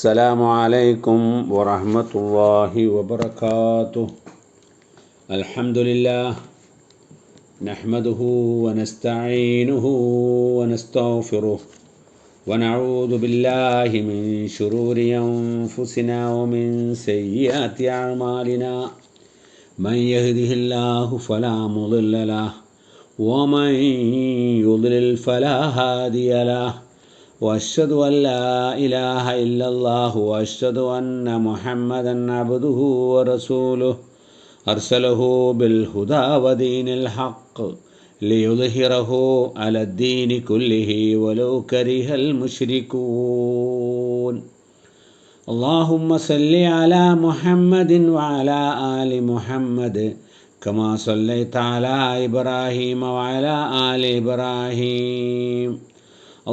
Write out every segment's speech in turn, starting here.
السلام عليكم ورحمة الله وبركاته. الحمد لله نحمده ونستعينه ونستغفره ونعوذ بالله من شرور أنفسنا ومن سيئات أعمالنا. من يهده الله فلا مضل له ومن يضلل فلا هادي له. وأشهد أن لا إله إلا الله وأشهد أن محمدا عبده ورسوله أرسله بالهدى ودين الحق ليظهره على الدين كله ولو كره المشركون. اللهم صل على محمد وعلى آل محمد كما صليت على إبراهيم وعلى آل إبراهيم.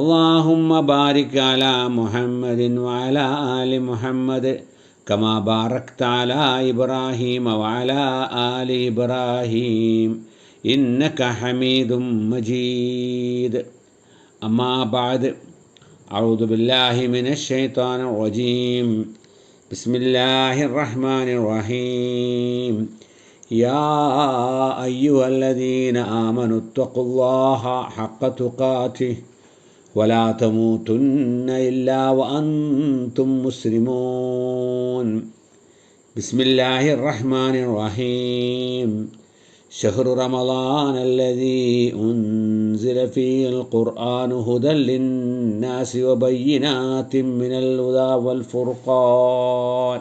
اللهم بارك على محمد وعلى آل محمد كما باركت على إبراهيم وعلى آل إبراهيم إنك حميد مجيد. أما بعد، أعوذ بالله من الشيطان الرجيم. بسم الله الرحمن الرحيم. يا أيها الذين آمنوا اتقوا الله حق تقاته ولا تموتن إلا وأنتم مسلمون. بسم الله الرحمن الرحيم. شهر رمضان الذي أنزل فيه القرآن هدى للناس وبينات من الهدى والفرقان.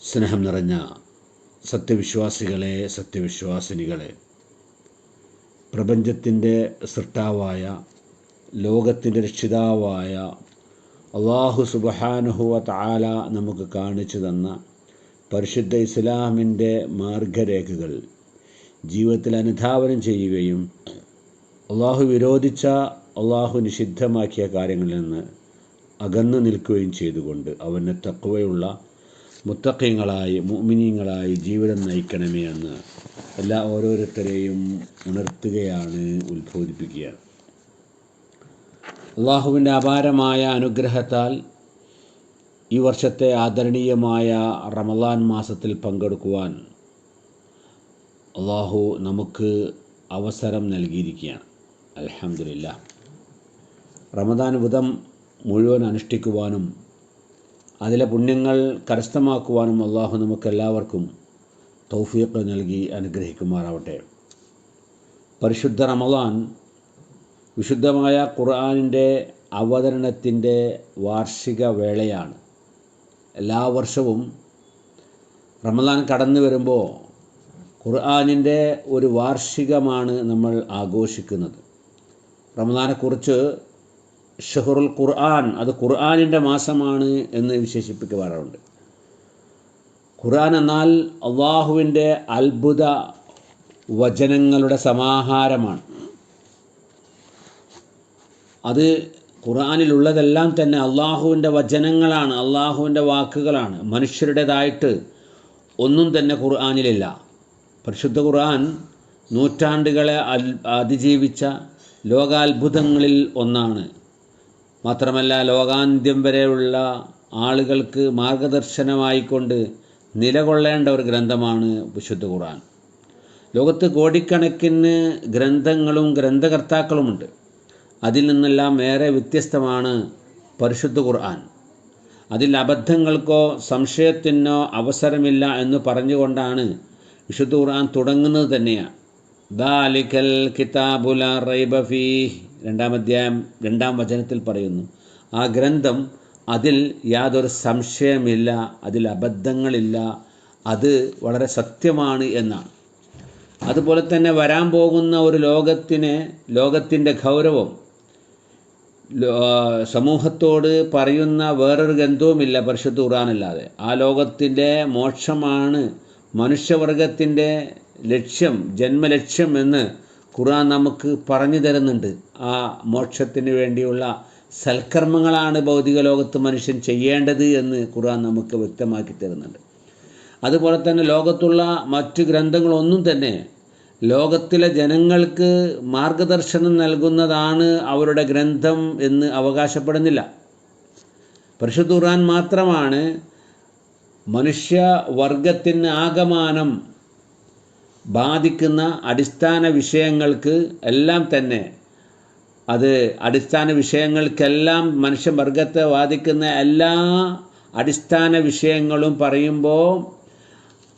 സ്നേഹം നിറഞ്ഞ സത്യവിശ്വാസികളെ, സത്യവിശ്വാസിനികളെ, പ്രപഞ്ചത്തിൻ്റെ സൃഷ്ടാവായ, ലോകത്തിൻ്റെ രക്ഷിതാവായ അല്ലാഹു സുബ്ഹാനഹു വ തആല നമുക്ക് കാണിച്ചു തന്ന പരിശുദ്ധ ഇസ്ലാമിൻ്റെ മാർഗരേഖകൾ ജീവിതത്തിൽ അനുധാവനം ചെയ്യുകയും അല്ലാഹു വിരോധിച്ച, അല്ലാഹു നിഷിദ്ധമാക്കിയ കാര്യങ്ങളിൽ നിന്ന് അകന്നു നിൽക്കുകയും ചെയ്തുകൊണ്ട് അവന് തഖ്വയുള്ള മുത്തഖീങ്ങളായി, മുഅ്മിനീങ്ങളായി ജീവിതം നയിക്കണമേ എന്ന് ഓരോരുത്തരെയും ഉണർത്തുകയാണ്, ഉത്ബോധിപ്പിക്കുകയാണ്. അള്ളാഹുവിൻ്റെ അപാരമായ അനുഗ്രഹത്താൽ ഈ വർഷത്തെ ആദരണീയമായ റമളാൻ മാസത്തിൽ പങ്കെടുക്കുവാൻ അള്ളാഹു നമുക്ക് അവസരം നൽകിയിരിക്കുകയാണ്. അൽഹംദുലില്ലാഹ്. റമദാൻ വ്രതം മുഴുവൻ അനുഷ്ഠിക്കുവാനും അതിലെ പുണ്യങ്ങൾ കരസ്ഥമാക്കുവാനും അള്ളാഹു നമുക്കെല്ലാവർക്കും തൗഫീഖ് നൽകി അനുഗ്രഹിക്കുമാറാവട്ടെ. പരിശുദ്ധ റമളാൻ വിശുദ്ധമായ ഖുർആനിൻ്റെ അവതരണത്തിൻ്റെ വാർഷിക വേളയാണ്. എല്ലാ വർഷവും റമളാൻ കടന്നു വരുമ്പോൾ ഖുർആനിൻ്റെ ഒരു വാർഷികമാണ് നമ്മൾ ആഘോഷിക്കുന്നത്. റമളാനെക്കുറിച്ച് ഷഹറുൽ ഖുർആൻ, അത് ഖുർആനിൻ്റെ മാസമാണ് എന്ന് വിശേഷിപ്പിക്കാറുണ്ട്. ഖുർആൻ എന്നാൽ അള്ളാഹുവിൻ്റെ അത്ഭുത വചനങ്ങളുടെ സമാഹാരമാണ്. അത് ഖുർആനിലുള്ളതെല്ലാം തന്നെ അള്ളാഹുവിൻ്റെ വചനങ്ങളാണ്, അള്ളാഹുവിൻ്റെ വാക്കുകളാണ്. മനുഷ്യരുടേതായിട്ട് ഒന്നും തന്നെ ഖുർആനിലില്ല. പരിശുദ്ധ ഖുർആൻ നൂറ്റാണ്ടുകളെ അതിജീവിച്ച ലോകാത്ഭുതങ്ങളിൽ ഒന്നാണ്. മാത്രമല്ല, ലോകാന്ത്യം വരെയുള്ള ആളുകൾക്ക് മാർഗദർശനമായിക്കൊണ്ട് നിലകൊള്ളേണ്ട ഒരു ഗ്രന്ഥമാണ് വിശുദ്ധ ഖുർആൻ. ലോകത്ത് കോടിക്കണക്കിന് ഗ്രന്ഥങ്ങളും ഗ്രന്ഥകർത്താക്കളുമുണ്ട്. അതിൽ നിന്നെല്ലാം ഏറെ വ്യത്യസ്തമാണ് പരിശുദ്ധ ഖുർആൻ. അതിൽ അബദ്ധങ്ങൾക്കോ സംശയത്തിനോ അവസരമില്ല എന്ന് പറഞ്ഞുകൊണ്ടാണ് വിശുദ്ധ ഖുർആൻ തുടങ്ങുന്നത് തന്നെയാണ്. ദാലികൽ കിതാബു ലാ റൈബ ഫീഹ്, 2-ാം അധ്യായം 2-ാം വചനത്തിൽ പറയുന്നു, ആ ഗ്രന്ഥം, അതിൽ യാതൊരു സംശയമില്ല, അതിൽ അബദ്ധങ്ങളില്ല, അത് വളരെ സത്യമാണ് എന്നാണ്. അതുപോലെ തന്നെ വരാൻ പോകുന്ന ഒരു ലോകത്തിൻ്റെ ഗൗരവം സമൂഹത്തോട് പറയുന്ന വേറൊരു ഗ്രന്ഥവുമില്ല പരിശുദ്ധ ഖുർആനല്ലാതെ. ആ ലോകത്തിൻ്റെ മോക്ഷമാണ് മനുഷ്യവർഗത്തിൻ്റെ ലക്ഷ്യം, ജന്മലക്ഷ്യം എന്ന് ഖുർആൻ നമുക്ക് പറഞ്ഞു തരുന്നുണ്ട്. ആ മോക്ഷത്തിന് വേണ്ടിയുള്ള സൽക്കർമ്മങ്ങളാണ് ഭൗതിക ലോകത്ത് മനുഷ്യൻ ചെയ്യേണ്ടത് എന്ന് ഖുർആൻ നമുക്ക് വ്യക്തമാക്കി തരുന്നുണ്ട്. അതുപോലെ തന്നെ ലോകത്തുള്ള മറ്റ് ഗ്രന്ഥങ്ങളൊന്നും തന്നെ ലോകത്തിലെ ജനങ്ങൾക്ക് മാർഗദർശനം നൽകുന്നതാണ് അവരുടെ ഗ്രന്ഥം എന്ന് അവകാശപ്പെടുന്നില്ല. പരിശുദ്ധ ഖുർആൻ മാത്രമാണ് മനുഷ്യവർഗത്തിന് ആകമാനം ബാധിക്കുന്ന അടിസ്ഥാന വിഷയങ്ങൾക്ക് എല്ലാം തന്നെ, അത് അടിസ്ഥാന വിഷയങ്ങൾക്കെല്ലാം മനുഷ്യവർഗത്തെ ബാധിക്കുന്ന എല്ലാ അടിസ്ഥാന വിഷയങ്ങളും പറയുമ്പോൾ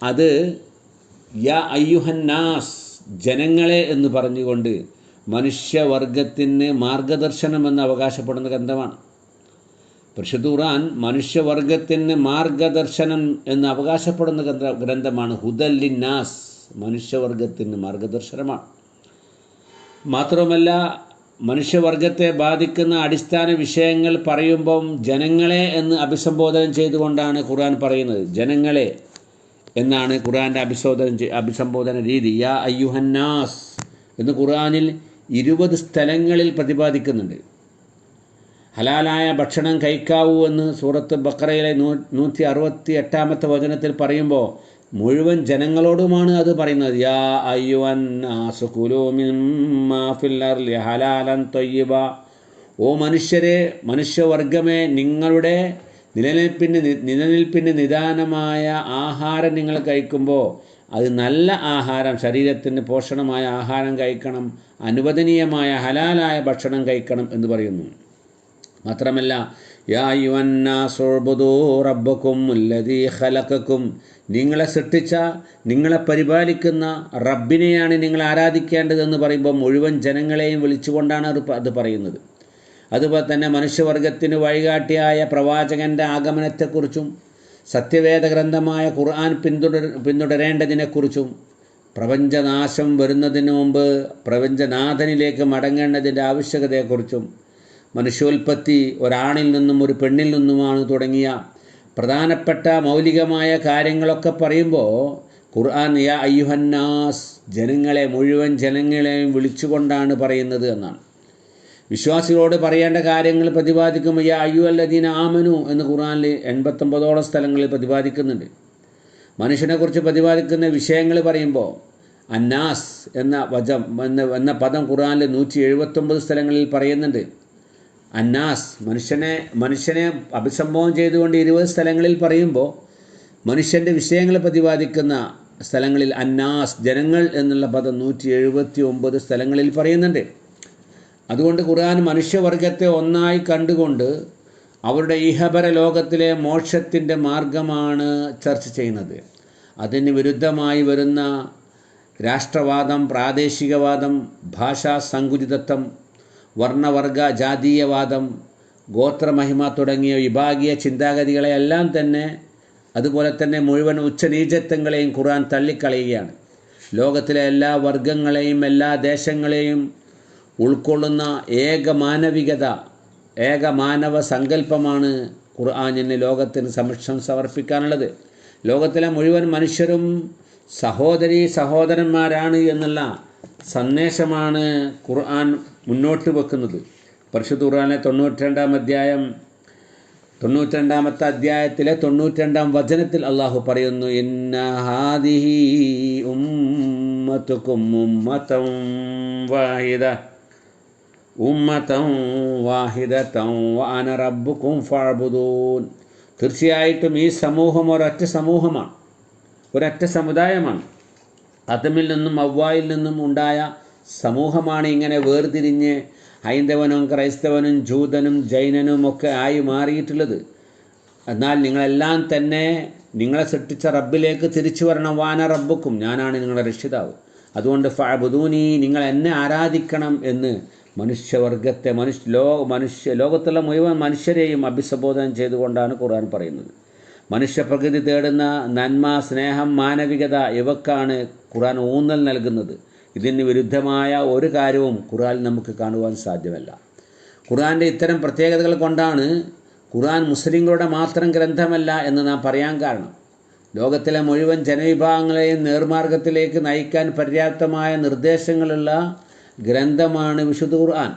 അത് യാ അയ്യുഹന്നാസ്, ജനങ്ങളെ എന്ന് പറഞ്ഞുകൊണ്ട് മനുഷ്യവർഗത്തിന് മാർഗദർശനമെന്ന് അവകാശപ്പെടുന്ന ഗ്രന്ഥമാണ്. പരിശുദ്ധ ഖുർആൻ മനുഷ്യവർഗത്തിന് മാർഗദർശനം എന്ന് അവകാശപ്പെടുന്ന ഗ്രന്ഥമാണ്. ഹുദൽ ലിന്നാസ്, മനുഷ്യവർഗത്തിന് മാർഗദർശനമാണ്. മാത്രമല്ല മനുഷ്യവർഗത്തെ ബാധിക്കുന്ന അടിസ്ഥാന വിഷയങ്ങൾ പറയുമ്പം ജനങ്ങളെ എന്ന് അഭിസംബോധന ചെയ്തുകൊണ്ടാണ് ഖുർആൻ പറയുന്നത്. ജനങ്ങളെ എന്നാണ് ഖുർആൻ്റെ അഭിസംബോധന രീതി. യാ അയ്യുഹന്നാസ് എന്ന് ഖുർആനിൽ 20 സ്ഥലങ്ങളിൽ പ്രതിപാദിക്കുന്നുണ്ട്. ഹലാലായ ഭക്ഷണം കഴിക്കാവൂ എന്ന് സൂറത്ത് ബഖറയിലെ 168-ാമത്തെ വചനത്തിൽ പറയുമ്പോൾ മുഴുവൻ ജനങ്ങളോടുമാണ് അത് പറയുന്നത്. യാ അയ്യുഹന്നാസു കുലൂ മിമ്മാ ഫിൽ അർളി ഹലാലൻ ത്വയ്യിബ, ഓ മനുഷ്യരെ, മനുഷ്യവർഗമേ, നിങ്ങളുടെ നിലനിൽപ്പിന് നിദാനമായ ആഹാരം നിങ്ങൾ കഴിക്കുമ്പോൾ അത് നല്ല ആഹാരം, ശരീരത്തിന് പോഷണമായ ആഹാരം കഴിക്കണം, അനുവദനീയമായ ഹലാലായ ഭക്ഷണം കഴിക്കണം എന്ന് പറയുന്നു. മാത്രമല്ല യാ അയ്യുഹന്നാസു ഉഅ്ബുദൂ റബ്ബക്കും അല്ലദീ ഖലഖക്കും, നിങ്ങളെ സൃഷ്ടിച്ച, നിങ്ങളെ പരിപാലിക്കുന്ന റബ്ബിനെയാണ് നിങ്ങൾ ആരാധിക്കേണ്ടതെന്ന് പറയുമ്പോൾ മുഴുവൻ ജനങ്ങളെയും വിളിച്ചുകൊണ്ടാണ് അത് പറയുന്നത്. അതുപോലെ തന്നെ മനുഷ്യവർഗത്തിന് വഴികാട്ടിയായ പ്രവാചകൻ്റെ ആഗമനത്തെക്കുറിച്ചും സത്യവേദ ഗ്രന്ഥമായ ഖുർആൻ പിന്തുടരേണ്ടതിനെക്കുറിച്ചും പ്രപഞ്ചനാശം വരുന്നതിന് മുമ്പ് പ്രപഞ്ചനാഥനിലേക്ക് മടങ്ങേണ്ടതിൻ്റെ ആവശ്യകതയെക്കുറിച്ചും മനുഷ്യോൽപ്പത്തി ഒരാണിൽ നിന്നും ഒരു പെണ്ണിൽ നിന്നുമാണ് തുടങ്ങിയ പ്രധാനപ്പെട്ട മൗലികമായ കാര്യങ്ങളൊക്കെ പറയുമ്പോൾ ഖുർആൻ യാ അയ്യുഹന്നാസ്, ജനങ്ങളെ, മുഴുവൻ ജനങ്ങളെയും വിളിച്ചുകൊണ്ടാണ് പറയുന്നത് എന്നാണ്. വിശ്വാസികളോട് പറയേണ്ട കാര്യങ്ങൾ പ്രതിപാദിക്കുമ്പോൾ യാ അയ്യുഹല്ലദീന ആമനു എന്ന് ഖുർആനിൽ 89ഓളം സ്ഥലങ്ങളിൽ പ്രതിപാദിക്കുന്നുണ്ട്. മനുഷ്യനെക്കുറിച്ച് പ്രതിപാദിക്കുന്ന വിഷയങ്ങൾ പറയുമ്പോൾ അന്നാസ് എന്ന പദം ഖുർആനിൽ 179 സ്ഥലങ്ങളിൽ പറയുന്നുണ്ട്. അന്നാസ്, മനുഷ്യനെ അഭിസംബോധന ചെയ്തുകൊണ്ട് 20 സ്ഥലങ്ങളിൽ പറയുമ്പോൾ മനുഷ്യൻ്റെ വിഷയങ്ങൾ പ്രതിപാദിക്കുന്ന സ്ഥലങ്ങളിൽ അന്നാസ്, ജനങ്ങൾ എന്നുള്ള പദം 179 സ്ഥലങ്ങളിൽ പറയുന്നുണ്ട്. അതുകൊണ്ട് ഖുർആൻ മനുഷ്യവർഗത്തെ ഒന്നായി കണ്ടുകൊണ്ട് അവരുടെ ഇഹപര ലോകത്തിലെ മോക്ഷത്തിൻ്റെ മാർഗമാണ് ചർച്ച ചെയ്യുന്നത്. അതിന് വിരുദ്ധമായി വരുന്ന രാഷ്ട്രവാദം, പ്രാദേശികവാദം, ഭാഷാ സങ്കുചിതത്വം, വർണ്ണവർഗ ജാതീയവാദം, ഗോത്രമഹിമ തുടങ്ങിയ വിഭാഗീയ ചിന്താഗതികളെയെല്ലാം തന്നെ, അതുപോലെ തന്നെ മുഴുവൻ ഉച്ചനീചത്വങ്ങളെയും ഖുർആൻ തള്ളിക്കളയുകയാണ്. ലോകത്തിലെ എല്ലാ വർഗങ്ങളെയും എല്ലാ ദേശങ്ങളെയും ഉൾക്കൊള്ളുന്ന ഏക മാനവ സങ്കല്പമാണ് ഖുർആനിന് ലോകത്തിന് സമക്ഷം സമർപ്പിക്കാനുള്ളത്. ലോകത്തിലെ മുഴുവൻ മനുഷ്യരും സഹോദരന്മാരാണ് എന്നുള്ള സന്ദേശമാണ് ഖുർആൻ മുന്നോട്ട് വെക്കുന്നത്. പരിശുദ്ധ ഖുർആനിലെ 92-ാമത്തെ അധ്യായത്തിലെ 92-ാം വചനത്തിൽ അള്ളാഹു പറയുന്നു, ഇന്ന ഹാദിഹി ഉമ്മത്തുക്കും ഉമ്മതൻ വാഹിദതൻ വഅന റബ്ബുക്കും ഫഅ്ബുദൂൻ, തീർച്ചയായിട്ടും ഈ സമൂഹം ഒരൊറ്റ സമൂഹമാണ്, ഒരൊറ്റ സമുദായമാണ്. ആദമിൽ നിന്നും ഹവ്വായിൽ നിന്നും ഉണ്ടായ സമൂഹമാണ് ഇങ്ങനെ വേർതിരിഞ്ഞ് ഹൈന്ദവനും ക്രൈസ്തവനും ജൂതനും ജൈനനും ഒക്കെ ആയി മാറിയിട്ടുള്ളത്. എന്നാൽ നിങ്ങളെല്ലാം തന്നെ നിങ്ങളെ സൃഷ്ടിച്ച റബ്ബിലേക്ക് തിരിച്ചു വരണം. വാന റബ്ബുക്കും, ഞാനാണ് നിങ്ങളുടെ രക്ഷിതാവ്. അതുകൊണ്ട് ഫഅ്ബുദൂനി, നിങ്ങൾ എന്നെ ആരാധിക്കണം എന്ന് മനുഷ്യവർഗത്തെ ലോകത്തുള്ള മുഴുവൻ മനുഷ്യരെയും അഭിസംബോധന ചെയ്തുകൊണ്ടാണ് ഖുർആൻ പറയുന്നത്. മനുഷ്യപ്രകൃതി തേടുന്ന നന്മ, സ്നേഹം, മാനവികത ഇവക്കാണ് ഖുർആൻ ഊന്നൽ നൽകുന്നത്. ഇതിന് വിരുദ്ധമായ ഒരു കാര്യവും ഖുർആൻ നമുക്ക് കാണുവാൻ സാധ്യമല്ല. ഖുർആൻ്റെ ഇത്തരം പ്രത്യേകതകൾ കൊണ്ടാണ് ഖുർആൻ മുസ്ലിങ്ങളുടെ മാത്രം ഗ്രന്ഥമല്ല എന്ന് നാം പറയാൻ കാരണം. ലോകത്തിലെ മുഴുവൻ ജനവിഭാഗങ്ങളെയും നേർമാർഗത്തിലേക്ക് നയിക്കാൻ പര്യാപ്തമായ നിർദ്ദേശങ്ങളുള്ള ഗ്രന്ഥമാണ് വിശുദ്ധ ഖുർആൻ.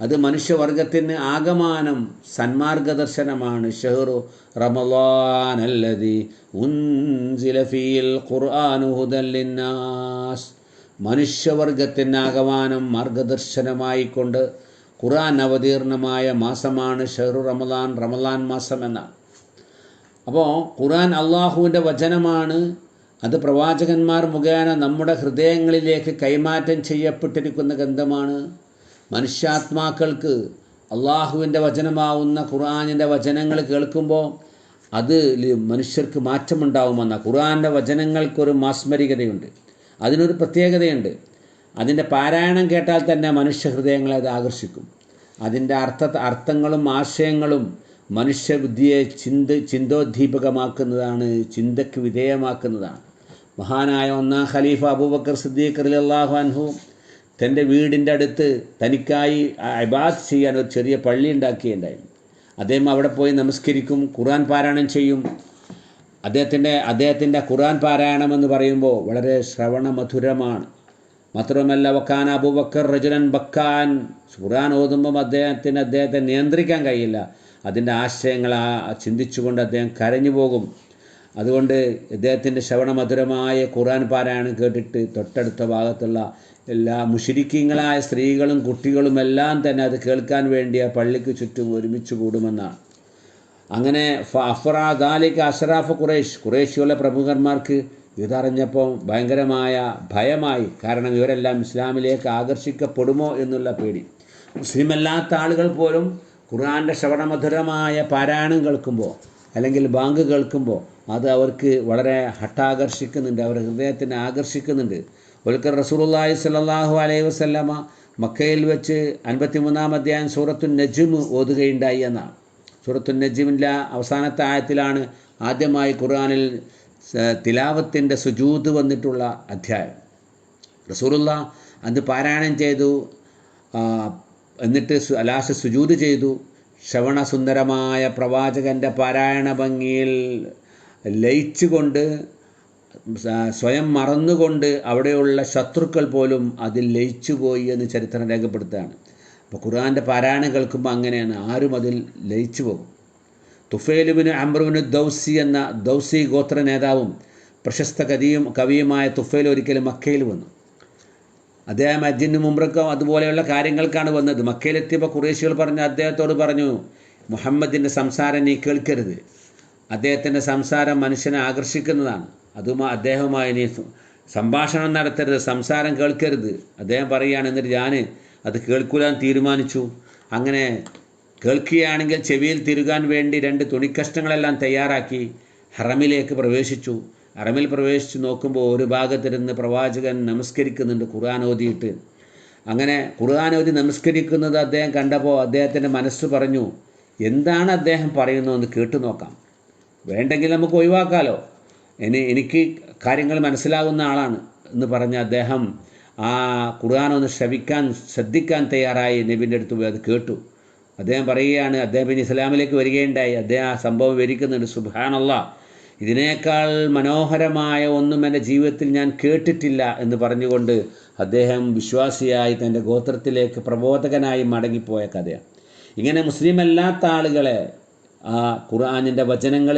അത് മനുഷ്യവർഗത്തിന് ആകമാനം സന്മാർഗദർശനമാണ്. ഷഹ്റു റമളാൻ അല്ലദീ ഉൻസില ഫീൽ ഖുർആനു ഹുദൽ ലിന്നാസ്, മനുഷ്യവർഗത്തിന് ആകമാനം മാർഗദർശനമായിക്കൊണ്ട് ഖുർആൻ അവതീർണമായ മാസമാണ് ഷഹ്റു റമദാൻ, റമദാൻ മാസം എന്നാണ്. അപ്പോൾ ഖുർആൻ അള്ളാഹുവിൻ്റെ വചനമാണ്. അത് പ്രവാചകന്മാർ മുഖേന നമ്മുടെ ഹൃദയങ്ങളിലേക്ക് കൈമാറ്റം ചെയ്യപ്പെട്ടിരിക്കുന്ന ഗ്രന്ഥമാണ്. മനുഷ്യാത്മാക്കൾക്ക് അള്ളാഹുവിൻ്റെ വചനമാവുന്ന ഖുർആനിൻ്റെ വചനങ്ങൾ കേൾക്കുമ്പോൾ അത് മനുഷ്യർക്ക് മാറ്റമുണ്ടാവുമെന്ന. ഖുർആൻ്റെ വചനങ്ങൾക്കൊരു മാസ്മരികതയുണ്ട്, അതിനൊരു പ്രത്യേകതയുണ്ട്. അതിൻ്റെ പാരായണം കേട്ടാൽ തന്നെ മനുഷ്യ ഹൃദയങ്ങളെ അത് ആകർഷിക്കും. അതിൻ്റെ അർത്ഥങ്ങളും ആശയങ്ങളും മനുഷ്യബുദ്ധിയെ ചിന്തോദ്ദീപകമാക്കുന്നതാണ്, ചിന്തയ്ക്ക് വിധേയമാക്കുന്നതാണ്. മഹാനായ ഒന്നാം ഖലീഫ അബൂബക്കർ സിദ്ദീഖ് റളിയല്ലാഹു അൻഹു തൻ്റെ വീടിൻ്റെ അടുത്ത് തനിക്കായി ഇബാദത്ത് ചെയ്യാൻ ഒരു ചെറിയ പള്ളി ഉണ്ടാക്കിയിട്ടുണ്ടായിരുന്നു. അദ്ദേഹം അവിടെ പോയി നമസ്കരിക്കും, ഖുർആൻ പാരായണം ചെയ്യും. അദ്ദേഹത്തിൻ്റെ ഖുർആൻ പാരായണം എന്ന് പറയുമ്പോൾ വളരെ ശ്രവണമധുരമാണ്. മാത്രമല്ല വക്കാന അബൂബക്കർ റജുലൻ ബക്കാൻ, ഖുർആൻ ഓതുമ്പം അദ്ദേഹത്തെ നിയന്ത്രിക്കാൻ കഴിയില്ല. അതിൻ്റെ ആശയങ്ങൾ ചിന്തിച്ചുകൊണ്ട് അദ്ദേഹം കരഞ്ഞു പോകും. അതുകൊണ്ട് ഇദ്ദേഹത്തിൻ്റെ ശ്രവണമധുരമായ ഖുർആൻ പാരായണം കേട്ടിട്ട് തൊട്ടടുത്ത ഭാഗത്തുള്ള എല്ലാ മുശ്രിക്കീങ്ങളായ സ്ത്രീകളും കുട്ടികളുമെല്ലാം തന്നെ അത് കേൾക്കാൻ വേണ്ടി ആ പള്ളിക്ക് ചുറ്റും ഒരുമിച്ച് കൂടുമെന്നാണ്. അങ്ങനെ അഫ്രാദാലിക്ക് അഷ്റാഫ് ഖുറൈശിയുള്ള പ്രമുഖന്മാർക്ക് ഇതറിഞ്ഞപ്പോൾ ഭയങ്കരമായ ഭയമായി. കാരണം ഇവരെല്ലാം ഇസ്ലാമിലേക്ക് ആകർഷിക്കപ്പെടുമോ എന്നുള്ള പേടി. മുസ്ലിമല്ലാത്ത ആളുകൾ പോലും ഖുർആൻ്റെ ശ്രവണമധുരമായ പാരായണം കേൾക്കുമ്പോൾ അല്ലെങ്കിൽ ബാങ്ക് കേൾക്കുമ്പോൾ അത് അവർക്ക് വളരെ ഹഠാകർഷിക്കുന്നുണ്ട്, അവരുടെ ഹൃദയത്തിനെ ആകർഷിക്കുന്നുണ്ട്. ഒരിക്കൽ റസൂലുള്ളാഹി സ്വല്ലല്ലാഹു അലൈഹി വസല്ലമ മക്കയിൽ വെച്ച് 53-ാം അധ്യായം സൂറത്തുൻ നജ്മ് ഓതുകയുണ്ടായി എന്നാണ്. സൂറത്തുൻ നജ്മിൻ്റെ അവസാനത്തെ ആയത്തിലാണ് ആദ്യമായി ഖുർആനിൽ തിലാവത്തിൻ്റെ സുജൂദ് വന്നിട്ടുള്ള അധ്യായം. റസൂലുള്ളാഹി അത് പാരായണം ചെയ്തു, എന്നിട്ട് ലാസ്റ്റ് സുജൂദ് ചെയ്തു. ശ്രവണസുന്ദരമായ പ്രവാചകൻ്റെ പാരായണ ഭംഗിയിൽ ലയിച്ചുകൊണ്ട് സ്വയം മറന്നുകൊണ്ട് അവിടെയുള്ള ശത്രുക്കൾ പോലും അതിൽ ലയിച്ചുപോയി എന്ന് ചരിത്രം രേഖപ്പെടുത്തുകയാണ്. അപ്പോൾ ഖുർആൻ്റെ പാരായണം കേൾക്കുമ്പോൾ അങ്ങനെയാണ്, ആരും അതിൽ ലയിച്ചു പോകും. തുഫൈൽ ബിൻ അംർ ബിൻ ദൗസി എന്ന ദൗസി ഗോത്ര നേതാവും പ്രശസ്ത കവിയുമായ തുഫൈൽ ഒരിക്കലും മക്കയിൽ വന്നു. അദ്ദേഹം ഹജ്ജിന് മുമ്പൊക്കെ അതുപോലെയുള്ള കാര്യങ്ങൾക്കാണ് വന്നത്. മക്കയിലെത്തിയപ്പോൾ ഖുറൈശികൾ അദ്ദേഹത്തോട് പറഞ്ഞു, മുഹമ്മദിൻ്റെ സംസാരം നീ കേൾക്കരുത്, അദ്ദേഹത്തിൻ്റെ സംസാരം മനുഷ്യനെ ആകർഷിക്കുന്നതാണ്, അദ്ദേഹവുമായി നീ സംഭാഷണം നടത്തരുത്, സംസാരം കേൾക്കരുത്. അദ്ദേഹം പറയുകയാണ്, എന്നിട്ട് ഞാൻ അത് കേൾക്കുവാൻ തീരുമാനിച്ചു. അങ്ങനെ കേൾക്കുകയാണെങ്കിൽ ചെവിയിൽ തിരുകാൻ വേണ്ടി 2 തുണിക്കഷ്ണങ്ങളെല്ലാം തയ്യാറാക്കി ഹറമിലേക്ക് പ്രവേശിച്ചു. ഹറമിൽ പ്രവേശിച്ച് നോക്കുമ്പോൾ ഒരു ഭാഗത്തിരുന്ന് പ്രവാചകൻ നമസ്കരിക്കുന്നുണ്ട് ഖുർആൻ ഓതിയിട്ട്. അങ്ങനെ ഖുർആൻ ഓതി നമസ്കരിക്കുന്നത് അദ്ദേഹം കണ്ടപ്പോൾ അദ്ദേഹത്തിൻ്റെ മനസ്സ് പറഞ്ഞു, എന്താണ് അദ്ദേഹം പറയുന്നതെന്ന് കേട്ടു നോക്കാം, വേണ്ടെങ്കിൽ നമുക്ക് ഒഴിവാക്കാമല്ലോ, എനിക്ക് കാര്യങ്ങൾ മനസ്സിലാകുന്ന ആളാണ് എന്ന് പറഞ്ഞ് അദ്ദേഹം ആ ഖുർആൻ ഒന്ന് ശ്രദ്ധിക്കാൻ തയ്യാറായി നബിൻ്റെ അടുത്ത് പോയി അത് കേട്ടു. അദ്ദേഹം പറയുകയാണ്, അദ്ദേഹം പിന്നെ ഇസ്ലാമിലേക്ക് വരികയുണ്ടായി. അദ്ദേഹം ആ സംഭവം വിവരിക്കുന്നുണ്ട്. സുബ്ഹാനല്ലാഹ്, ഇതിനേക്കാൾ മനോഹരമായ ഒന്നും എൻ്റെ ജീവിതത്തിൽ ഞാൻ കേട്ടിട്ടില്ല എന്ന് പറഞ്ഞുകൊണ്ട് അദ്ദേഹം വിശ്വാസിയായി തൻ്റെ ഗോത്രത്തിലേക്ക് പ്രബോധകനായി മടങ്ങിപ്പോയ കഥയാണ്. ഇങ്ങനെ മുസ്ലിം അല്ലാത്ത ആളുകളെ ആ ഖുർആനിൻ്റെ വചനങ്ങൾ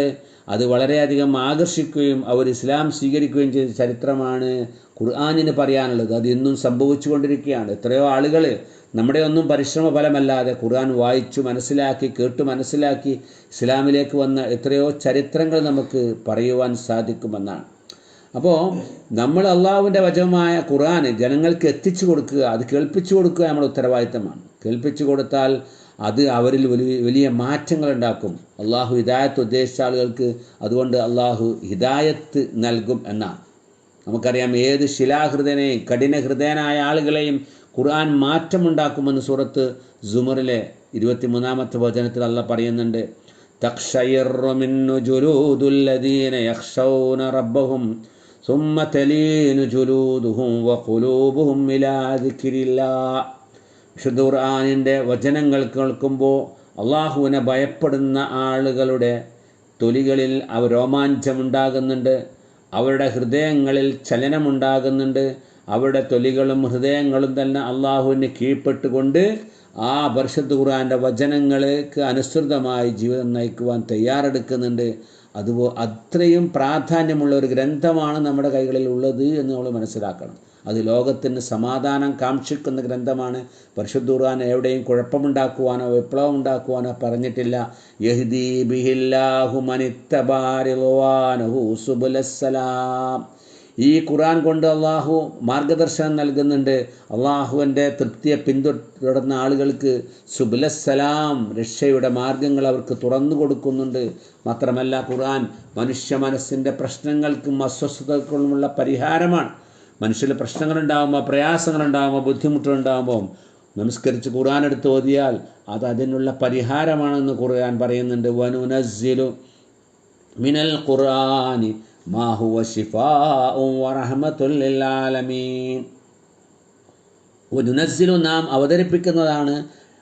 അത് വളരെയധികം ആകർഷിക്കുകയും അവർ ഇസ്ലാം സ്വീകരിക്കുകയും ചെയ്ത ചരിത്രമാണ് ഖുർആനിന് പറയാനുള്ളത്. അത് ഇന്നും സംഭവിച്ചു കൊണ്ടിരിക്കുകയാണ്. എത്രയോ ആളുകൾ നമ്മുടെ ഒന്നും പരിശ്രമ ഫലമല്ലാതെ ഖുർആൻ വായിച്ചു മനസ്സിലാക്കി കേട്ടു മനസ്സിലാക്കി ഇസ്ലാമിലേക്ക് വന്ന എത്രയോ ചരിത്രങ്ങൾ നമുക്ക് പറയുവാൻ സാധിക്കുമെന്നാണ്. അപ്പോൾ നമ്മൾ അള്ളാഹുവിൻ്റെ വചനമായ ഖുർആൻ ജനങ്ങൾക്ക് എത്തിച്ചു കൊടുക്കുക, അത് കേൾപ്പിച്ചു കൊടുക്കുക നമ്മുടെ ഉത്തരവാദിത്തമാണ്. കേൾപ്പിച്ചു കൊടുത്താൽ അത് അവരിൽ വലിയ മാറ്റങ്ങൾ ഉണ്ടാക്കും. അള്ളാഹു ഹിദായത്ത് ഉദ്ദേശിച്ച ആളുകൾക്ക് അതുകൊണ്ട് അള്ളാഹു ഹിദായത്ത് നൽകും എന്നാണ്. നമുക്കറിയാം, ഏത് ശിലാഹൃദയനെയും കഠിന ഹൃദയനായ ആളുകളെയും ഖുർആൻ മാറ്റമുണ്ടാക്കുമെന്ന് സൂറത്ത് സുമറിലെ 23-ാമത്തെ വചനത്തിൽ അള്ളാഹ് പറയുന്നുണ്ട്. തഖ്ശയിറു മിന്നു ജുലൂദുല്ലദീന യഖ്ശൗന റബ്ബഹും സുമ്മ തലീനു ജുലൂദുഹും വഖുലൂബുഹും ഇലാ ദിക്രില്ലാഹ്. വിശുദ്ധ ഖുർആനിൻ്റെ വചനങ്ങൾ കേൾക്കുമ്പോൾ അള്ളാഹുവിനെ ഭയപ്പെടുന്ന ആളുകളുടെ തൊലികളിൽ രോമാഞ്ചമുണ്ടാകുന്നുണ്ട്, അവരുടെ ഹൃദയങ്ങളിൽ ചലനമുണ്ടാകുന്നുണ്ട്. അവരുടെ തൊലികളും ഹൃദയങ്ങളും തന്നെ അള്ളാഹുവിന് കീഴ്പ്പെട്ടുകൊണ്ട് ആ പരിശുദ്ധ ഖുർആൻ്റെ വചനങ്ങൾക്ക് അനുസൃതമായി ജീവിതം നയിക്കുവാൻ തയ്യാറെടുക്കുന്നുണ്ട്. അത്രയും പ്രാധാന്യമുള്ള ഒരു ഗ്രന്ഥമാണ് നമ്മുടെ കൈകളിൽ ഉള്ളത് എന്ന് നമ്മൾ മനസ്സിലാക്കണം. അത് ലോകത്തിന് സമാധാനം കാക്ഷിക്കുന്ന ഗ്രന്ഥമാണ്. പരിശുദ്ധ ഖുർആൻ എവിടെയും കുഴപ്പമുണ്ടാക്കുവാനോ വിപ്ലവം ഉണ്ടാക്കുവാനോ പറഞ്ഞിട്ടില്ല. യഹ്ദീ ബിഹില്ലാഹു മനിത്തബാ റിദ്വാനഹു സുബുലസ്സലാം. ഈ ഖുർആൻ കൊണ്ട് അള്ളാഹു മാർഗദർശനം നൽകുന്നുണ്ട്. അള്ളാഹുവിൻ്റെ തൃപ്തിയെ പിന്തുടർന്ന ആളുകൾക്ക് സുബുലസ്സലാം, രക്ഷയുടെ മാർഗങ്ങൾ അവർക്ക് തുറന്നു കൊടുക്കുന്നുണ്ട്. മാത്രമല്ല ഖുർആൻ മനുഷ്യ മനസ്സിൻ്റെ പ്രശ്നങ്ങൾക്കും അസ്വസ്ഥതകൾക്കുമുള്ള പരിഹാരമാണ്. മനുഷ്യന് പ്രശ്നങ്ങളുണ്ടാകുമ്പോൾ, പ്രയാസങ്ങളുണ്ടാകുമ്പോൾ, ബുദ്ധിമുട്ടുകളുണ്ടാകുമ്പോൾ നമസ്കരിച്ച് ഖുർആൻ എടുത്ത് ഓതിയാൽ അത് അതിനുള്ള പരിഹാരമാണെന്ന് ഖുർആൻ പറയുന്നുണ്ട്. വനുനസ്സിലു മിനൽ ഖുർആനി മാ ഹുവ ശിഫാഉൻ വറഹ്മത്തുൽ ലിൽ ആലമീൻ. വനുനസ്സിലു, നാം അവതരിപ്പിക്കുന്നതാണ്,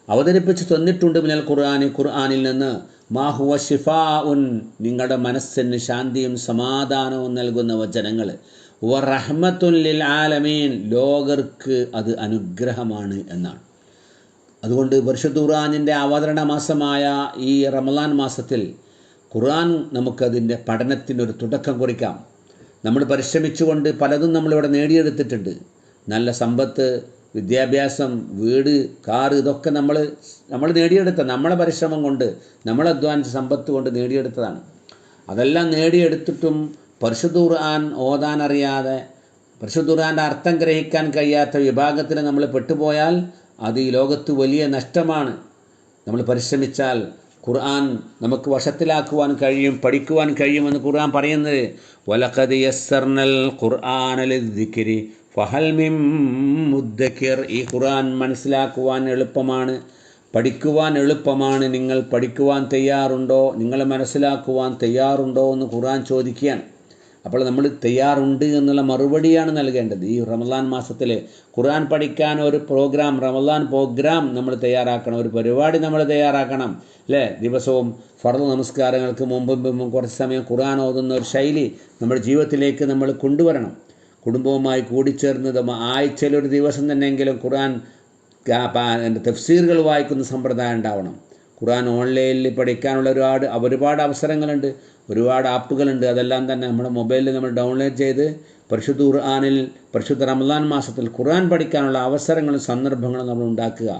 അവതരിപ്പിച്ച് തന്നിട്ടുണ്ട്, മിനൽ ഖുർആനി, ഖുർആനിൽ നിന്ന്, മാ ഹുവ ശിഫാഉൻ, നിങ്ങളുടെ മനസ്സിന് ശാന്തിയും സമാധാനവും നൽകുന്ന വചനങ്ങൾ, വറഹ്മത്തുൽ ലിൽ ആലമീൻ, ലോകർക്ക് അത് അനുഗ്രഹമാണ് എന്നാണ്. അതുകൊണ്ട് പരിശുദ്ധ ഖുർആനിൻ്റെ അവതരണ മാസമായ ഈ റമളാൻ മാസത്തിൽ ഖുർആൻ നമുക്കതിൻ്റെ പഠനത്തിനൊരു തുടക്കം കുറിക്കാം. നമ്മൾ പരിശ്രമിച്ചുകൊണ്ട് പലതും നമ്മളിവിടെ നേടിയെടുത്തിട്ടുണ്ട്. നല്ല സമ്പത്ത്, വിദ്യാഭ്യാസം, വീട്, കാറ്, ഇതൊക്കെ നമ്മൾ നേടിയെടുത്ത നമ്മളെ പരിശ്രമം കൊണ്ട്, നമ്മൾ അധ്വാനിച്ച സമ്പത്ത് കൊണ്ട് നേടിയെടുത്തതാണ്. അതെല്ലാം നേടിയെടുത്തിട്ടും പരിശുദ്ധ ഖുർആൻ ഓതാൻ അറിയാതെ, പരിശുദ്ധ ഖുർആൻ്റെ അർത്ഥം ഗ്രഹിക്കാൻ കഴിയാത്ത വിഭാഗത്തിൽ നമ്മൾ പെട്ടുപോയാൽ അത് ഈ ലോകത്ത് വലിയ നഷ്ടമാണ്. നമ്മൾ പരിശ്രമിച്ചാൽ ഖുർആൻ നമുക്ക് വശത്തിലാക്കുവാൻ കഴിയും, പഠിക്കുവാൻ കഴിയുമെന്ന് ഖുർആൻ പറയുന്നത്. വലഖദ് യസ്സർനൽ ഖുർആന ലിദ്ദിക്രി ഫഹൽ മിൻ മുദ്ദക്കിർ. ഈ ഖുർആൻ മനസ്സിലാക്കുവാൻ എളുപ്പമാണ്, പഠിക്കുവാൻ എളുപ്പമാണ്. നിങ്ങൾ പഠിക്കുവാൻ തയ്യാറുണ്ടോ, നിങ്ങൾ മനസ്സിലാക്കുവാൻ തയ്യാറുണ്ടോ എന്ന് ഖുർആൻ ചോദിക്കുകയാണ്. അപ്പോൾ നമ്മൾ തയ്യാറുണ്ട് എന്നുള്ള മറുപടിയാണ് നൽകേണ്ടത്. ഈ റമളാൻ മാസത്തിൽ ഖുർആൻ പഠിക്കാൻ ഒരു പ്രോഗ്രാം, റമളാൻ പ്രോഗ്രാം നമ്മൾ തയ്യാറാക്കണം, ഒരു പരിപാടി നമ്മൾ തയ്യാറാക്കണം, അല്ലേ? ദിവസവും ഫർദ് നമസ്കാരങ്ങൾക്ക് മുമ്പും കുറച്ച് സമയം ഖുർആൻ ഓതുന്ന ഒരു ശൈലി നമ്മുടെ ജീവിതത്തിലേക്ക് നമ്മൾ കൊണ്ടുവരണം. കുടുംബവുമായി കൂടിച്ചേർന്നത് ആഴ്ചയിൽ ഒരു ദിവസം തന്നെയെങ്കിലും ഖുർആൻ തഫ്സീറുകൾ വായിക്കുന്ന സമ്പ്രദായം ഉണ്ടാവണം. ഖുർആൻ ഓൺലൈനിൽ പഠിക്കാനുള്ള ഒരുപാട് അവസരങ്ങളുണ്ട്, ഒരുപാട് ആപ്പുകളുണ്ട്. അതെല്ലാം തന്നെ നമ്മുടെ മൊബൈലിൽ നമ്മൾ ഡൗൺലോഡ് ചെയ്ത് പരിശുദ്ധ ഖുർആനിൽ, പരിശുദ്ധ റമളാൻ മാസത്തിൽ ഖുർആൻ പഠിക്കാനുള്ള അവസരങ്ങളും സന്ദർഭങ്ങളും നമ്മൾ ഉണ്ടാക്കുക.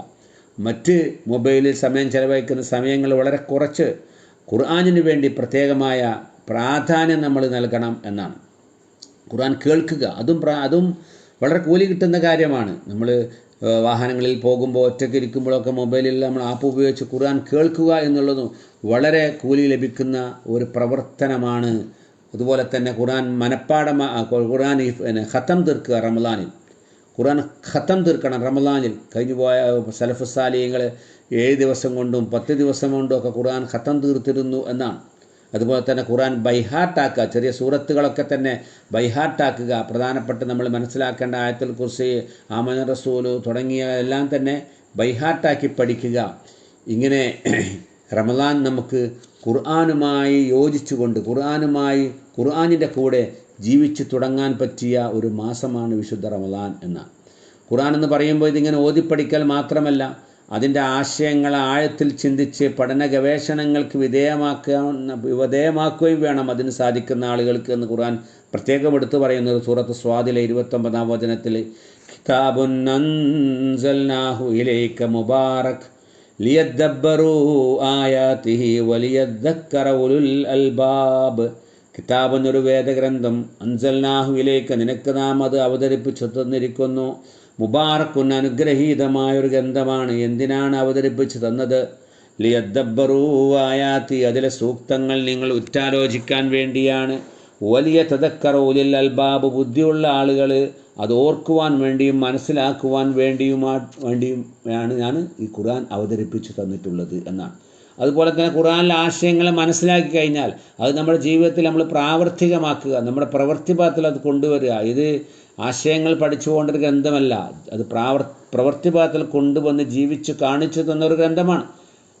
മറ്റ് മൊബൈലിൽ സമയം ചെലവഴിക്കുന്ന സമയങ്ങൾ വളരെ കുറച്ച് ഖുർആനിന് വേണ്ടി പ്രത്യേകമായ പ്രാധാന്യം നമ്മൾ നൽകണം എന്നാണ്. ഖുർആൻ കേൾക്കുക, അതും വളരെ കൂലി കിട്ടുന്ന കാര്യമാണ്. നമ്മൾ വാഹനങ്ങളിൽ പോകുമ്പോൾ, ഒറ്റയ്ക്ക് ഇരിക്കുമ്പോഴൊക്കെ മൊബൈലിൽ നമ്മൾ ആപ്പ് ഉപയോഗിച്ച് ഖുർആൻ കേൾക്കുക എന്നുള്ളതും വളരെ കൂലി ലഭിക്കുന്ന ഒരു പ്രവർത്തനമാണ്. അതുപോലെ തന്നെ ഖുർആൻ ഖുർആൻ ഖത്തം തീർക്കുക റമളാനിൽ, ഖുർആൻ ഖത്തം തീർക്കണം റമളാനിൽ. കഴിഞ്ഞു പോയ സലഫ് സാലിഹ്യങ്ങൾ 7 ദിവസം കൊണ്ടും 10 ദിവസം കൊണ്ടും ഒക്കെ ഖുർആൻ ഖത്തം തീർത്തിരുന്നു എന്നാണ്. അതുപോലെ തന്നെ ഖുർആൻ ബൈഹാർട്ടാക്കുക, ചെറിയ സൂറത്തുകളൊക്കെ തന്നെ ബൈഹാർട്ടാക്കുക. പ്രധാനപ്പെട്ട നമ്മൾ മനസ്സിലാക്കേണ്ട ആയത്തുൽ കുർസി, ആമന റസൂല് തുടങ്ങിയ എല്ലാം തന്നെ ബൈഹാർട്ടാക്കി പഠിക്കുക. ഇങ്ങനെ റമളാൻ നമുക്ക് ഖുർആനുമായി യോജിച്ചുകൊണ്ട്, ഖുർആനിൻ്റെ കൂടെ ജീവിച്ചു തുടങ്ങാൻ പറ്റിയ ഒരു മാസമാണ് വിശുദ്ധ റമളാൻ എന്നാണ്. ഖുർആൻ എന്ന് പറയുമ്പോൾ ഇതിങ്ങനെ ഓതിപ്പടിക്കൽ മാത്രമല്ല, അതിൻ്റെ ആശയങ്ങൾ ആഴത്തിൽ ചിന്തിച്ച് പഠന ഗവേഷണങ്ങൾക്ക് വിധേയമാക്കുകയും വേണം അതിന് സാധിക്കുന്ന ആളുകൾക്ക് എന്ന് ഖുർആൻ പ്രത്യേകം എടുത്തു പറയുന്നത്. സൂറത്ത് സ്വാദിലെ 29-ാം വചനത്തിൽ, കിതാബുൻ അൻസൽനാഹു ഇലൈക മുബാറക് ലിയദ്ദബ്ബറൂ ആയാതിഹി വലിയദ്ദക്കറ ഉലുൽ അൽബാബ്. കിതാബ് എന്നൊരു വേദഗ്രന്ഥം, അൻസൽനാഹു ഇലൈക, നിനക്ക് നാം അത് അവതരിപ്പിച്ചു തന്നിരിക്കുന്നു. മുബാറക്കുൻ, അനുഗ്രഹീതമായൊരു ഗ്രന്ഥമാണ്. എന്തിനാണ് അവതരിപ്പിച്ചു തന്നത്? ലിയദ്ദബ്ബറൂ ആയാതി, അതിലെ സൂക്തങ്ങൾ നിങ്ങൾ ഉറ്റാലോചിക്കാൻ വേണ്ടിയാണ്. വലിയ തദക്കറ ഉലുൽ അൽബാബ്, ബുദ്ധിയുള്ള ആളുകൾ അത് ഓർക്കുവാൻ വേണ്ടിയും മനസ്സിലാക്കുവാൻ വേണ്ടിയുമാണ് ഞാൻ ഈ ഖുർആൻ അവതരിപ്പിച്ചു തന്നിട്ടുള്ളത് എന്നാണ്. അതുപോലെ തന്നെ ഖുർആനിലെ ആശയങ്ങളെ മനസ്സിലാക്കി കഴിഞ്ഞാൽ അത് നമ്മുടെ ജീവിതത്തിൽ നമ്മൾ പ്രാവർത്തികമാക്കുക, നമ്മുടെ പ്രവൃത്തിപഥത്തിൽ അത് കൊണ്ടുവരിക. ഇത് ആശയങ്ങൾ പഠിച്ചുകൊണ്ടൊരു ഗ്രന്ഥമല്ല, അത് പ്രവൃത്തിപഥത്തിൽ കൊണ്ടുവന്ന് ജീവിച്ച് കാണിച്ചു തന്നൊരു ഗ്രന്ഥമാണ്.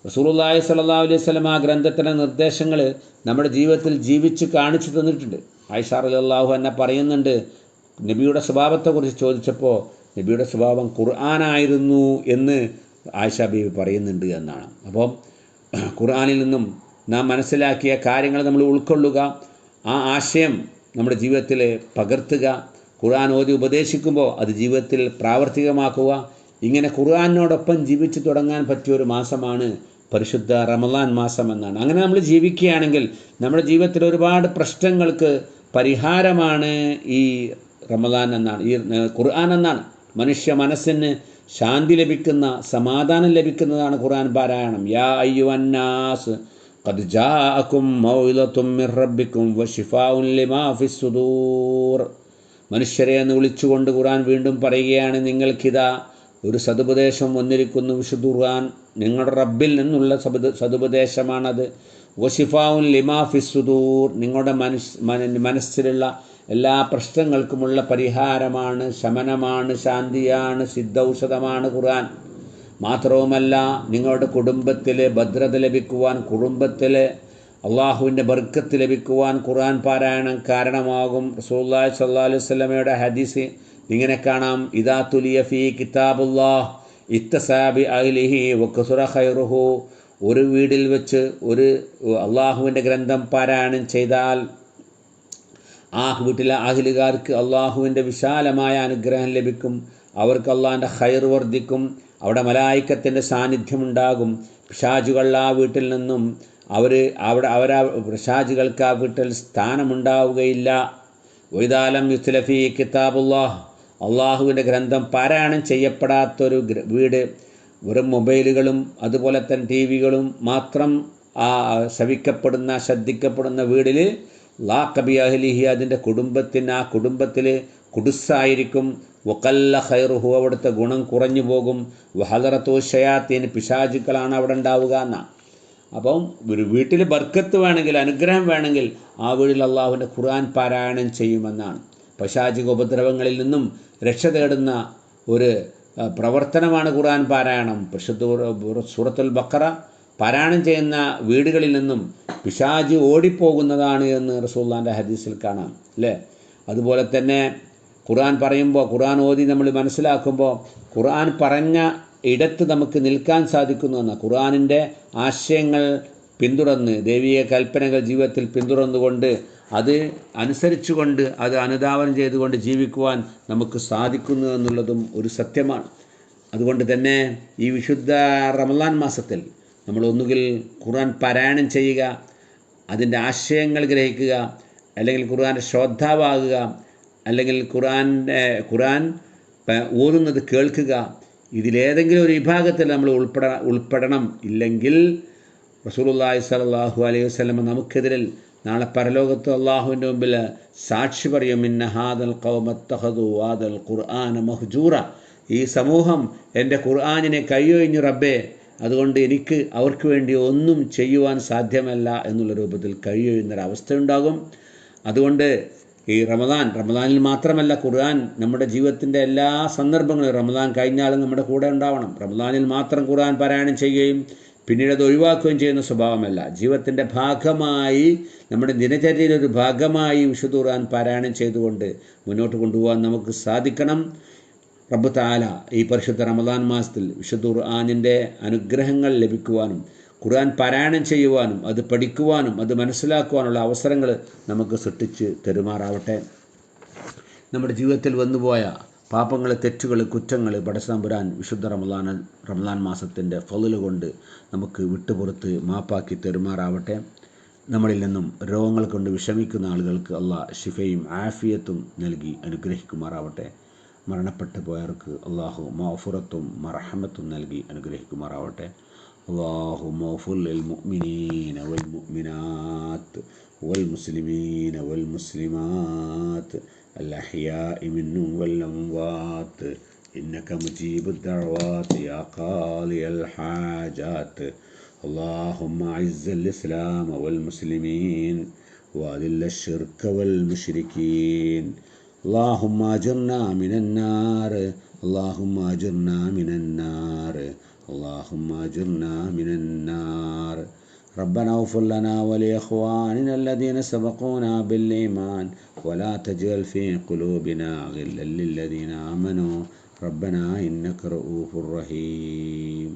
റസൂലുള്ളാഹി സ്വല്ലല്ലാഹു അലൈഹി വസല്ലം ആ ഗ്രന്ഥത്തിൻ്റെ നിർദ്ദേശങ്ങൾ നമ്മുടെ ജീവിതത്തിൽ ജീവിച്ച് കാണിച്ചു തന്നിട്ടുണ്ട്. ആയിഷ റളിയല്ലാഹു അൻഹ പറയുന്നുണ്ട്, നബിയുടെ സ്വഭാവത്തെക്കുറിച്ച് ചോദിച്ചപ്പോൾ നബിയുടെ സ്വഭാവം ഖുർആനായിരുന്നു എന്ന് ആയിഷ ബീവി പറയുന്നുണ്ട് എന്നാണ്. അപ്പം ഖുർആനിൽ നിന്നും നാം മനസ്സിലാക്കിയ കാര്യങ്ങൾ നമ്മൾ ഉൾക്കൊള്ളുക, ആ ആശയം നമ്മുടെ ജീവിതത്തിൽ പകർത്തുക. ഖുർആൻ ഓതി ഉപദേശിക്കുമ്പോൾ അത് ജീവിതത്തിൽ പ്രാവർത്തികമാക്കുക. ഇങ്ങനെ ഖുർആനോടൊപ്പം ജീവിച്ചു തുടങ്ങാൻ പറ്റിയൊരു മാസമാണ് പരിശുദ്ധ റമളാൻ മാസം എന്നാണ്. അങ്ങനെ നമ്മൾ ജീവിക്കുകയാണെങ്കിൽ നമ്മുടെ ജീവിതത്തിൽ ഒരുപാട് പ്രശ്നങ്ങൾക്ക് പരിഹാരമാണ് ഈ റമളാൻ എന്നാണ്, ഈ ഖുർആൻ എന്നാണ്. മനുഷ്യ മനസ്സിന് ശാന്തി ലഭിക്കുന്ന, സമാധാനം ലഭിക്കുന്നതാണ് ഖുർആൻ പാരായണം. യാ അയ്യുഹന്നാസ് ഖദ് ജാഅകും മൗഇദത്തും മിർ റബ്ബിക്കും വശിഫാഉൻ ലിമാ ഫിസ് സുദൂർ. മനുഷ്യരെ എന്ന് വിളിച്ചുകൊണ്ട് ഖുർആൻ വീണ്ടും പറയുകയാണ്, നിങ്ങൾക്കിതാ ഒരു സതുപദേശം വന്നിരിക്കുന്നു. വിശുദ്ധ ഖുർആൻ നിങ്ങളുടെ റബ്ബിൽ നിന്നുള്ള സതുപദേശമാണത്. വശിഫാഉൻ ലിമാ ഫിസ് സുദൂർ, നിങ്ങളുടെ മനസ്സിലുള്ള എല്ലാ പ്രശ്നങ്ങൾക്കുമുള്ള പരിഹാരമാണ്, ശമനമാണ്, ശാന്തിയാണ്, സിദ്ധൌഷധമാണ് ഖുർആൻ. മാത്രവുമല്ല, നിങ്ങളുടെ കുടുംബത്തിൽ ഭദ്രത ലഭിക്കുവാൻ, കുടുംബത്തിൽ അള്ളാഹുവിൻ്റെ ബർക്കത്ത് ലഭിക്കുവാൻ ഖുർആൻ പാരായണം കാരണമാകും. റസൂലുള്ളാഹി സ്വല്ലല്ലാഹു അലൈഹി വസല്ലമയുടെ ഹദീസ് ഇങ്ങനെ കാണാം, ഇദാ തുലിയ ഫീ കിതാബുല്ലാഹ് ഇത്തസാ ബി അഹ്ലിഹി വകസുറ ഖൈറുഹു. ഒരു വീടിൽ വെച്ച് ഒരു അള്ളാഹുവിൻ്റെ ഗ്രന്ഥം പാരായണം ചെയ്താൽ ആ വീട്ടിലെ അഹ്ലുകാർക്ക് അള്ളാഹുവിൻ്റെ വിശാലമായ അനുഗ്രഹം ലഭിക്കും. അവർക്ക് അള്ളാഹിൻ്റെ ഖൈർ വർദ്ധിക്കും. അവിടെ മലായിക്കത്തിൻ്റെ സാന്നിധ്യമുണ്ടാകും. പിശാചുകൾ ആ വീട്ടിൽ നിന്നും പിശാചുകൾക്ക് ആ വീട്ടിൽ സ്ഥാനമുണ്ടാവുകയില്ല. വൈദാലം യുസ്ലഫി കിതാബുല്ലാഹ്, അള്ളാഹുവിൻ്റെ ഗ്രന്ഥം പാരായണം ചെയ്യപ്പെടാത്തൊരു വീട്, വെറും മൊബൈലുകളും അതുപോലെ തന്നെ ടി വികളും മാത്രം ശ്രദ്ധിക്കപ്പെടുന്ന വീടിൽ ലാ കബി അഹ്ലിഹി, അതിൻ്റെ ആ കുടുംബത്തിൽ കുടുസായിരിക്കും. വഖല്ല ഖൈറുഹു, അവിടുത്തെ ഗുണം കുറഞ്ഞു പോകും. വഹദറത്തു ശയാത്തീൻ, പിശാചുക്കളാണ് അവിടെ ഉണ്ടാവുക എന്നാണ്. അപ്പം ഒരു വീട്ടിൽ ബർക്കത്ത് വേണമെങ്കിൽ, അനുഗ്രഹം വേണമെങ്കിൽ ആ വീട്ടിൽ അള്ളാഹുവിൻ്റെ ഖുർആൻ പാരായണം ചെയ്യുമെന്നാണ്. പൈശാചിക ഉപദ്രവങ്ങളിൽ നിന്നും രക്ഷ തേടുന്ന ഒരു പ്രവർത്തനമാണ് ഖുർആൻ പാരായണം. സൂറത്തുൽ ബഖറ പാരായണം ചെയ്യുന്ന വീടുകളിൽ നിന്നും പിശാച് ഓടിപ്പോകുന്നതാണ് എന്ന് റസൂലുള്ളാഹിൻ്റെ ഹദീസിൽ കാണാം, അല്ലേ? അതുപോലെ തന്നെ ഖുർആൻ പറയുമ്പോൾ, ഖുർആൻ ഓതി നമ്മൾ മനസ്സിലാക്കുമ്പോൾ ഖുർആൻ പറഞ്ഞ ഇടത്ത് നമുക്ക് നിൽക്കാൻ സാധിക്കുന്നുവെന്ന്. ഖുർആനിൻ്റെ ആശയങ്ങൾ പിന്തുടർന്ന്, ദൈവിക കൽപ്പനകൾ ജീവിതത്തിൽ പിന്തുടർന്നുകൊണ്ട് അത് അനുസരിച്ചുകൊണ്ട് അത് അനുധാവനം ചെയ്തുകൊണ്ട് ജീവിക്കുവാൻ നമുക്ക് സാധിക്കുന്നു എന്നുള്ളതും ഒരു സത്യമാണ്. അതുകൊണ്ട് തന്നെ ഈ വിശുദ്ധ റമളാൻ മാസത്തിൽ നമ്മൾ ഒന്നുകിൽ ഖുർആൻ പാരായണം ചെയ്യുക, അതിൻ്റെ ആശയങ്ങൾ ഗ്രഹിക്കുക, അല്ലെങ്കിൽ ഖുർആൻ്റെ ശ്രോതാവാകുക, അല്ലെങ്കിൽ ഖുർആൻ ഓതുന്നത് കേൾക്കുക. ഇതിലേതെങ്കിലും ഒരു വിഭാഗത്തിൽ നമ്മൾ ഉൾപ്പെടണം. ഇല്ലെങ്കിൽ റസൂലുള്ളാഹി സ്വല്ലല്ലാഹു അലൈഹി വസല്ലം നമുക്കെതിരിൽ നാളെ പരലോകത്ത് അള്ളാഹുവിൻ്റെ മുമ്പിൽ സാക്ഷി പറയും, ഇന്ന ഹാദൽ ഖൗമ ഇത്തഖദു ഹാദൽ ഖുർആന മഹ്ജൂറ, ഈ സമൂഹം എൻ്റെ ഖുർആനിനെ കൈയൊഴിഞ്ഞു റബ്ബേ, അതുകൊണ്ട് എനിക്ക് അവർക്ക് വേണ്ടി ഒന്നും ചെയ്യുവാൻ സാധ്യമല്ല എന്നുള്ള രൂപത്തിൽ കൈയൊഴിയുന്നൊരവസ്ഥയുണ്ടാകും. അതുകൊണ്ട് ഈ റമദാനിൽ മാത്രമല്ല, ഖുർആൻ നമ്മുടെ ജീവിതത്തിൻ്റെ എല്ലാ സന്ദർഭങ്ങളിലും, റമദാൻ കഴിഞ്ഞാലും നമ്മുടെ കൂടെ ഉണ്ടാവണം. റമദാനിൽ മാത്രം ഖുർആൻ പാരായണം ചെയ്യുകയും പിന്നീട് അത് ഒഴിവാക്കുകയും ചെയ്യുന്ന സ്വഭാവമല്ല. ജീവിതത്തിൻ്റെ ഭാഗമായി, നമ്മുടെ ദിനചര്യയിലൊരു ഭാഗമായി വിശുദ്ധ ഖുർആൻ പാരായണം ചെയ്തുകൊണ്ട് മുന്നോട്ട് കൊണ്ടുപോകാൻ നമുക്ക് സാധിക്കണം. റബ്ബ് തആല ഈ പരിശുദ്ധ റമദാൻ മാസത്തിൽ വിശുദ്ധ ഖുർആനിൻ്റെ അനുഗ്രഹങ്ങൾ ലഭിക്കുവാനും ഖുർആൻ പാരായണം ചെയ്യുവാനും അത് പഠിക്കുവാനും അത് മനസ്സിലാക്കുവാനുള്ള അവസരങ്ങൾ നമുക്ക് സൃഷ്ടിച്ച് തരുമാറാവട്ടെ. നമ്മുടെ ജീവിതത്തിൽ വന്നുപോയ പാപങ്ങൾ, തെറ്റുകൾ, കുറ്റങ്ങൾ പടച്ചതമ്പുരാൻ വിശുദ്ധ റമദാൻ മാസത്തിൻ്റെ ഫള് കൊണ്ട് നമുക്ക് വിട്ടുപുറത്ത് മാപ്പാക്കി തരുമാറാവട്ടെ. നമ്മളിൽ നിന്നും രോഗങ്ങൾ കൊണ്ട് വിഷമിക്കുന്ന ആളുകൾക്ക് അള്ളാഹ് ശിഫയും ആഫിയത്തും നൽകി അനുഗ്രഹിക്കുമാറാവട്ടെ. മരണപ്പെട്ടു പോയവർക്ക് അള്ളാഹു മഗ്ഫിറത്തും മർഹമത്തും നൽകി അനുഗ്രഹിക്കുമാറാവട്ടെ. اللهم اغفر للمؤمنين والمؤمنات والمسلمين والمسلمات الأحياء منهم والأموات إنك مجيب الدعوات يا قاضي الحاجات. اللهم أعز الإسلام والمسلمين وأذل الشرك والمشركين. اللهم أجرنا من النار، اللهم أجرنا من النار، اللهم أجرنا من النار. ربنا اغفر لنا ولإخواننا الذين سبقونا بالإيمان ولا تجعل في قلوبنا غلا للذين آمنوا ربنا إنك رؤوف رحيم.